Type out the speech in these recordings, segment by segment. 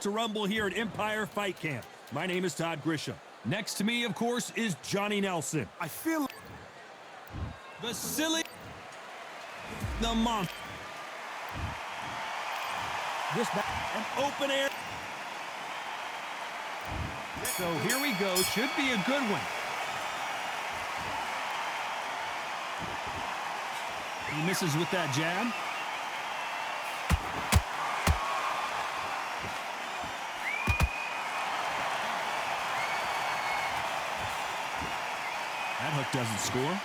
To rumble here at Empire Fight Camp. My name is Todd Grisham. Next to me, of course, is Johnny Nelson. I feel Vasily the Monk. This back an open air. So here we go. Should be a good one. He misses with that jab. That hook doesn't score.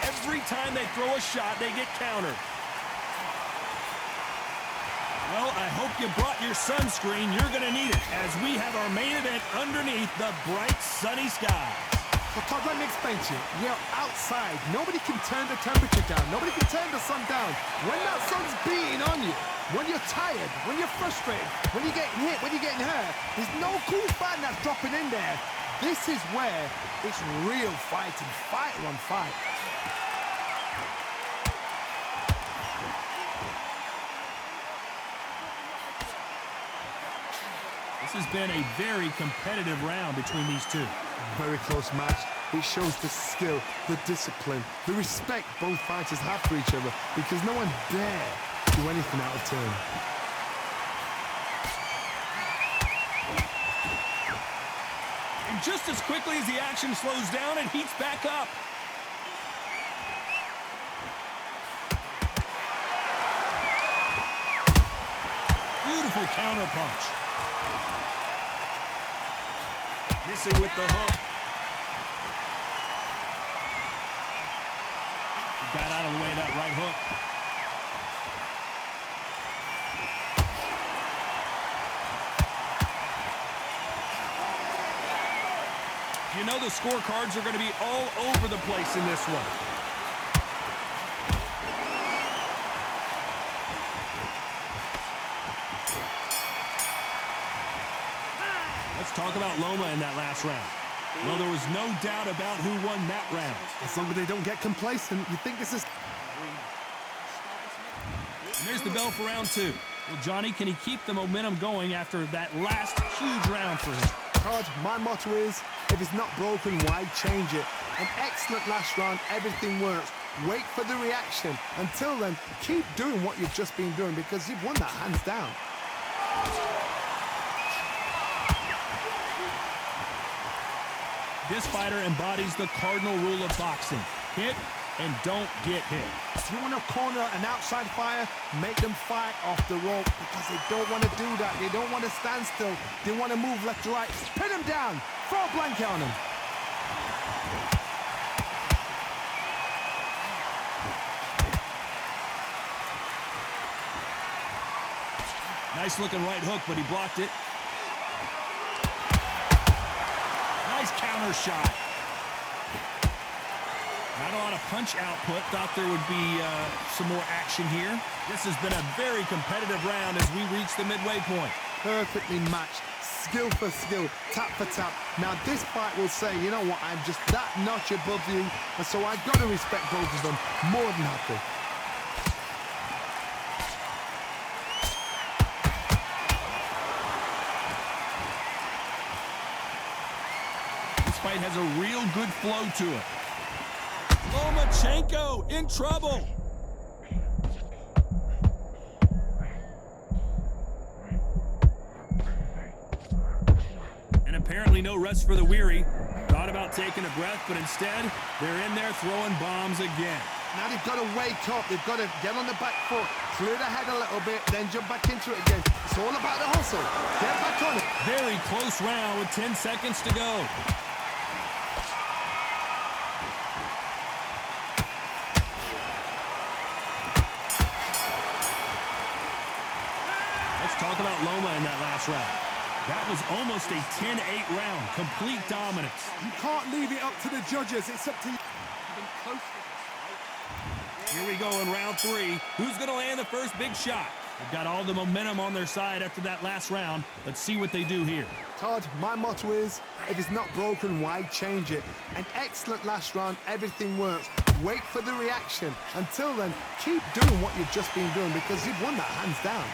Every time they throw a shot, they get countered. Well, I hope you brought your sunscreen. You're going to need it as we have our main event underneath the bright, sunny sky. Well, Todd, let me explain to you. You're outside. Nobody can turn the temperature down. Nobody can turn the sun down. When that sun's beating on you, when you're tired, when you're frustrated, when you're getting hit, when you're getting hurt, there's no cool fan that's dropping in there. This is where it's real fighting, fighter on fight. This has been a very competitive round between these two. Very close match. It shows the skill, the discipline, the respect both fighters have for each other because no one dare do anything out of turn. And just as quickly as the action slows down, it heats back up. Beautiful counter punch. Missing with the hook. He got out of the way of that right hook. You know the scorecards are going to be all over the place in this one. Let's talk about Loma in that last round. Well, there was no doubt about who won that round. As long as they don't get complacent, you think this is... And there's the bell for round two. Well, Johnny, can he keep the momentum going after that last huge round for him? Todd, my motto is, if it's not broken, why change it? An excellent last round, everything works. Wait for the reaction. Until then, keep doing what you've just been doing because you've won that hands down. This fighter embodies the cardinal rule of boxing. Hit and don't get hit. If you want to corner an outside fighter, make them fight off the rope because they don't want to do that. They don't want to stand still. They want to move left to right. Pin them down. Throw a blanket on them. Nice looking right hook, but he blocked it. Nice counter shot. Not a lot of punch output. Thought there would be some more action here. This has been a very competitive round as we reach the midway point. Perfectly matched. Skill for skill. Tap for tap. Now this fight will say, you know what, I'm just that notch above you. And so I've got to respect both of them. More than happy. This fight has a real good flow to it. Lomachenko in trouble. And apparently no rest for the weary. Thought about taking a breath, but instead, they're in there throwing bombs again. Now they've got to wake up. They've got to get on the back foot, clear the head a little bit, then jump back into it again. It's all about the hustle. Get back on it. Very close round with 10 seconds to go. Let's talk about Loma in that last round. That was almost a 10-8 round, complete dominance. You can't leave it up to the judges. It's up to you. Here we go in round three. Who's going to land the first big shot? They've got all the momentum on their side after that last round. Let's see what they do here. Todd, my motto is, if it's not broken, why change it? An excellent last round, everything works. Wait for the reaction. Until then, keep doing what you've just been doing because you've won that hands down.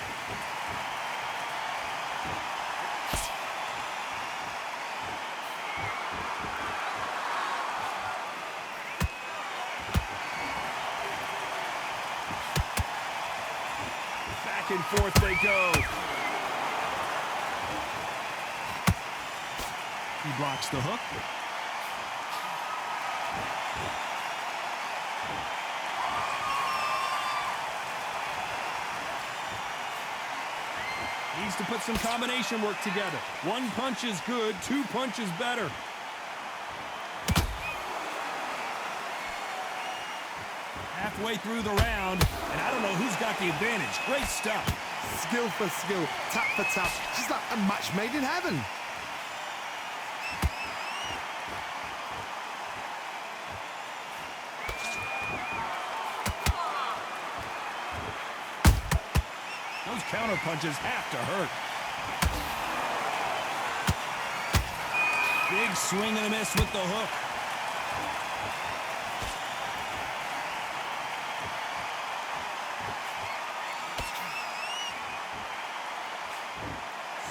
Back and forth they go. He blocks the hook. Needs to put some combination work together. One punch is good, two punches better. Halfway through the round, and I don't know who's got the advantage. Great stuff. Skill for skill, tap for tap. Just like a match made in heaven. Those counter punches have to hurt. Big swing and a miss with the hook.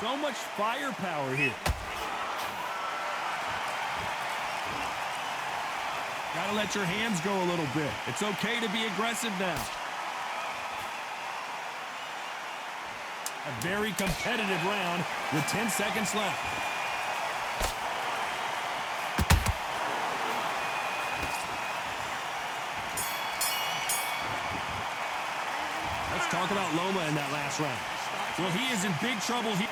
So much firepower here. Gotta let your hands go a little bit. It's okay to be aggressive now. A very competitive round with 10 seconds left. Let's talk about Loma in that last round. Well, he is in big trouble here.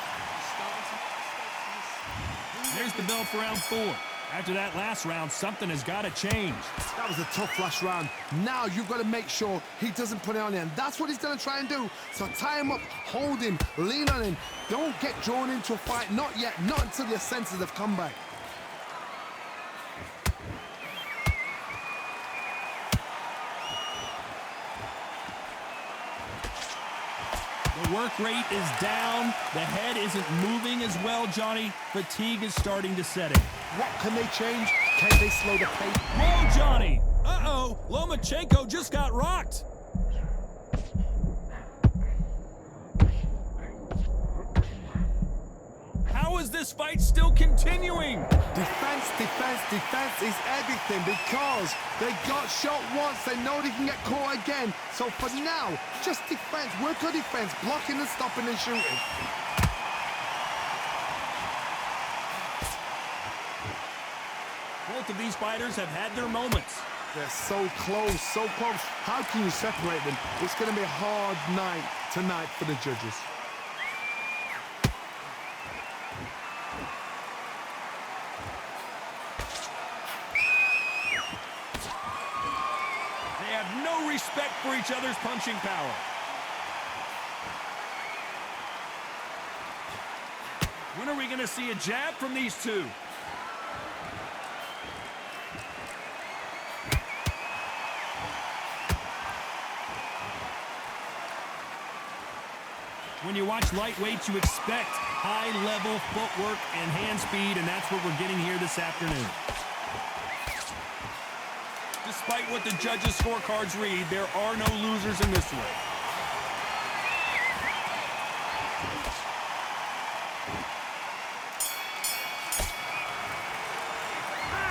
There's the bell for round 4. After that last round, something has got to change. That was a tough last round. Now you've got to make sure he doesn't put it on him. That's what he's going to try and do. So tie him up, hold him, lean on him. Don't get drawn into a fight. Not yet. Not until your senses have come back. The work rate is down. The head isn't moving as well, Johnny. Fatigue is starting to set in. What can they change? Can they slow the pace? Whoa, Johnny! Uh-oh, Lomachenko just got rocked. How is this fight still continuing? Defense, defense, defense is everything because they got shot once. They know they can get caught again. So for now, just defense. Work on defense, blocking and stopping and shooting. Both of these fighters have had their moments. They're so close, so close. How can you separate them? It's going to be a hard night tonight for the judges. They have no respect for each other's punching power. When are we going to see a jab from these two? When you watch lightweights, you expect high-level footwork and hand speed, and that's what we're getting here this afternoon. Despite what the judges' scorecards read, there are no losers in this one.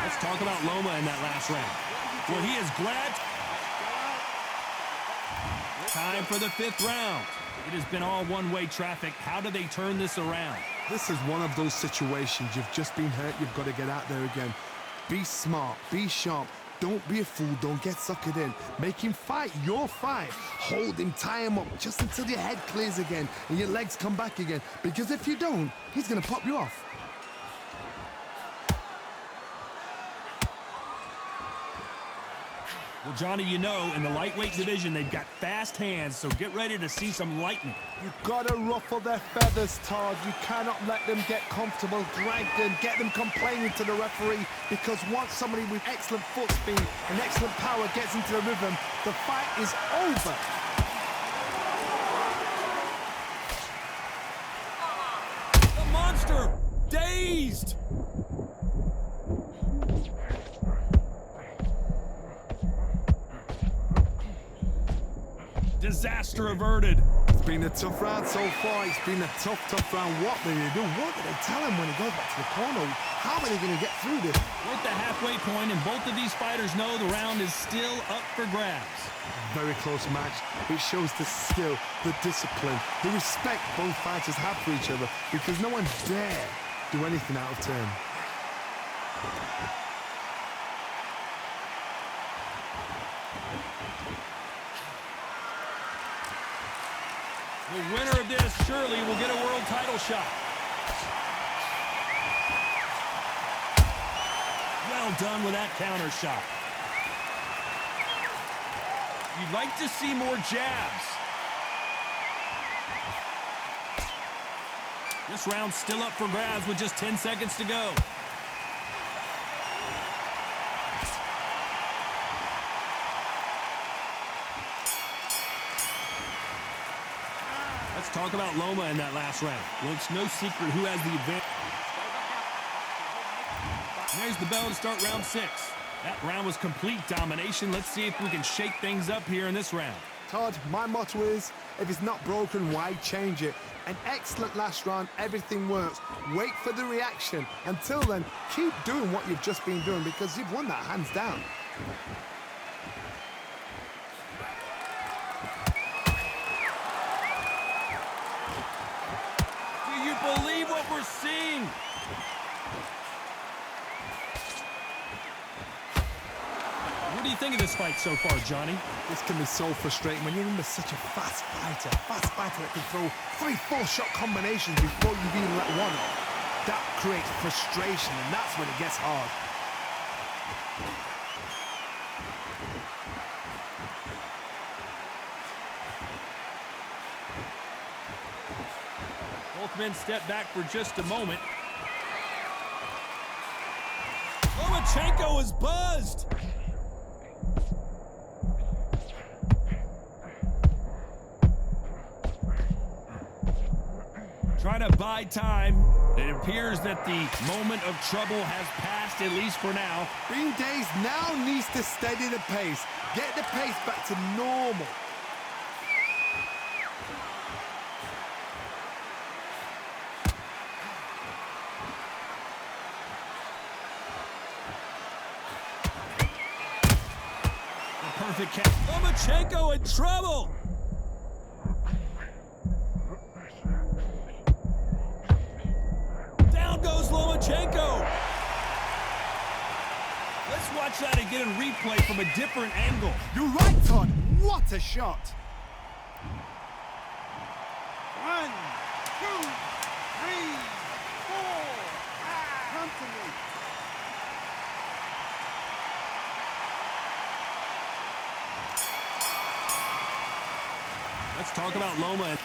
Let's talk about Loma in that last round. Well, he is glad. Time for the 5th round. It has been all one-way traffic. How do they turn this around? This is one of those situations. You've just been hurt. You've got to get out there again. Be smart. Be sharp. Don't be a fool. Don't get suckered in. Make him fight your fight. Hold him. Tie him up just until your head clears again and your legs come back again. Because if you don't, he's going to pop you off. Well, Johnny, you know, in the lightweight division, they've got fast hands, so get ready to see some lightning. You've got to ruffle their feathers, Todd. You cannot let them get comfortable, drag them, get them complaining to the referee, because once somebody with excellent foot speed and excellent power gets into the rhythm, the fight is over. monster! Dazed! Disaster averted. It's been a tough round so far. It's been a tough round. What do they do? What do they tell him when he goes back to the corner? How are they going to get through this? We're at the halfway point, and both of these fighters know the round is still up for grabs. Very close match. It shows the skill, the discipline, the respect both fighters have for each other, because no one dare do anything out of turn. The winner of this surely will get a world title shot. Well done with that counter shot. You'd like to see more jabs. This round's still up for grabs with just 10 seconds to go. Let's talk about Loma in that last round. Well, it's no secret who has the advantage. There's the bell to start round 6. That round was complete domination. Let's see if we can shake things up here in this round. Todd, my motto is, if it's not broken, why change it? An excellent last round, everything works. Wait for the reaction. Until then, keep doing what you've just been doing, because you've won that hands down. Do you believe what we're seeing? What do you think of this fight so far, Johnny? This can be so frustrating when you're under such a fast fighter that can throw 3-4 shot combinations before you've even let one off. That creates frustration, and that's when it gets hard. Both men step back for just a moment. Lomachenko is buzzed. Trying to buy time. It appears that the moment of trouble has passed, at least for now. Being dazed now needs to steady the pace. Get the pace back to normal. The perfect catch. Lomachenko in trouble. Down goes Lomachenko. Let's watch that again in replay from a different angle. You're right, Todd. What a shot. 1, 2, 3, 4, 5. Come to me. Let's talk about Loma.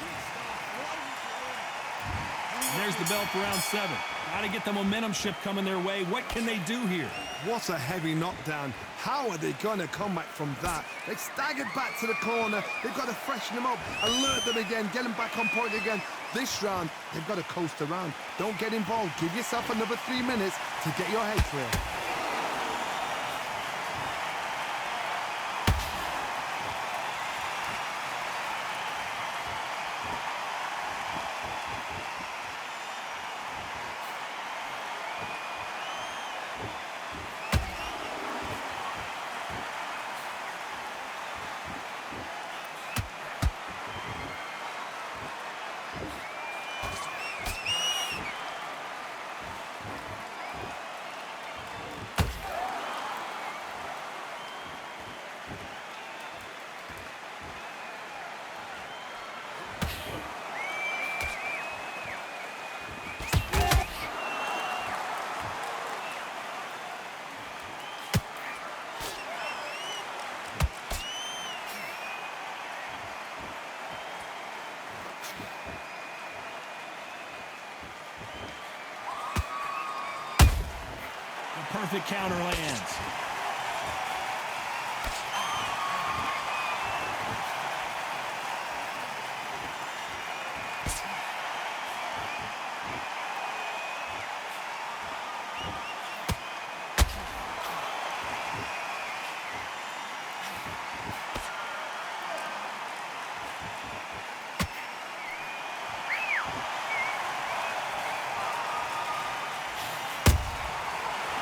There's the bell for round 7. Got to get the momentum shift coming their way. What can they do here? What a heavy knockdown. How are they going to come back from that? They staggered back to the corner. They've got to freshen them up, alert them again, get them back on point again. This round, they've got to coast around. Don't get involved. Give yourself another 3 minutes to get your head clear. Perfect counter lands.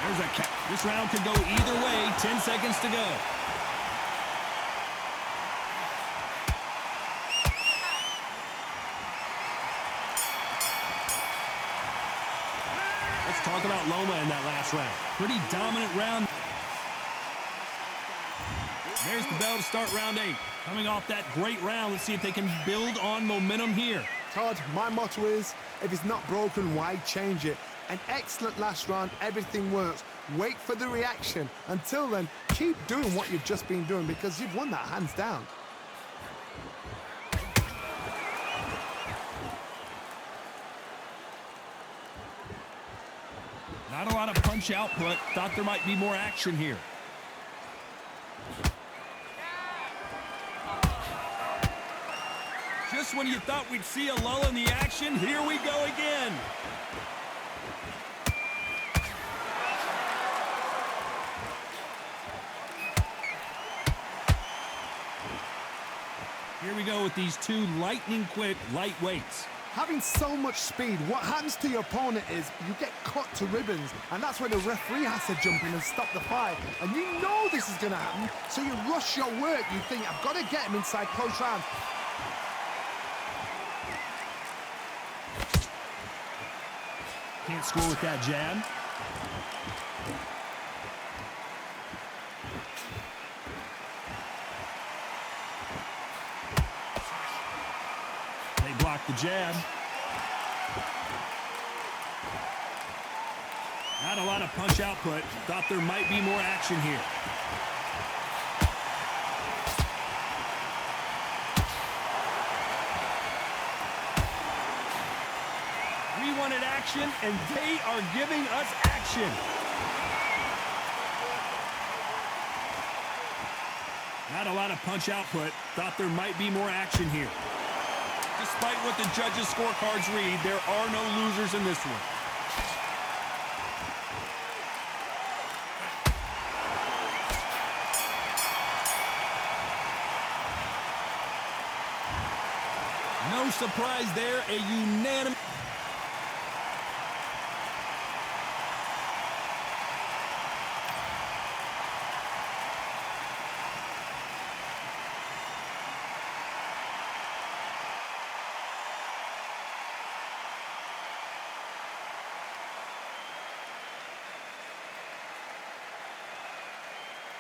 There's a catch. This round could go either way. 10 seconds to go. Let's talk about Loma in that last round. Pretty dominant round. There's the bell to start round 8. Coming off that great round, let's see if they can build on momentum here. Todd, my motto is, if it's not broken, why change it? An excellent last round, everything works. Wait for the reaction. Until then, keep doing what you've just been doing because you've won that hands down. Not a lot of punch output. Thought there might be more action here. Just when you thought we'd see a lull in the action, here we go again. Here we go with these two lightning-quick lightweights. Having so much speed, what happens to your opponent is you get cut to ribbons, and that's where the referee has to jump in and stop the fight. And you know this is going to happen, so you rush your work. You think, I've got to get him inside close round. Can't score with that jab. They block the jab. Not a lot of punch output. Thought there might be more action here. We wanted action, and they are giving us action. Not a lot of punch output. Thought there might be more action here. Despite what the judges' scorecards read, there are no losers in this one. No surprise there, a unanimous...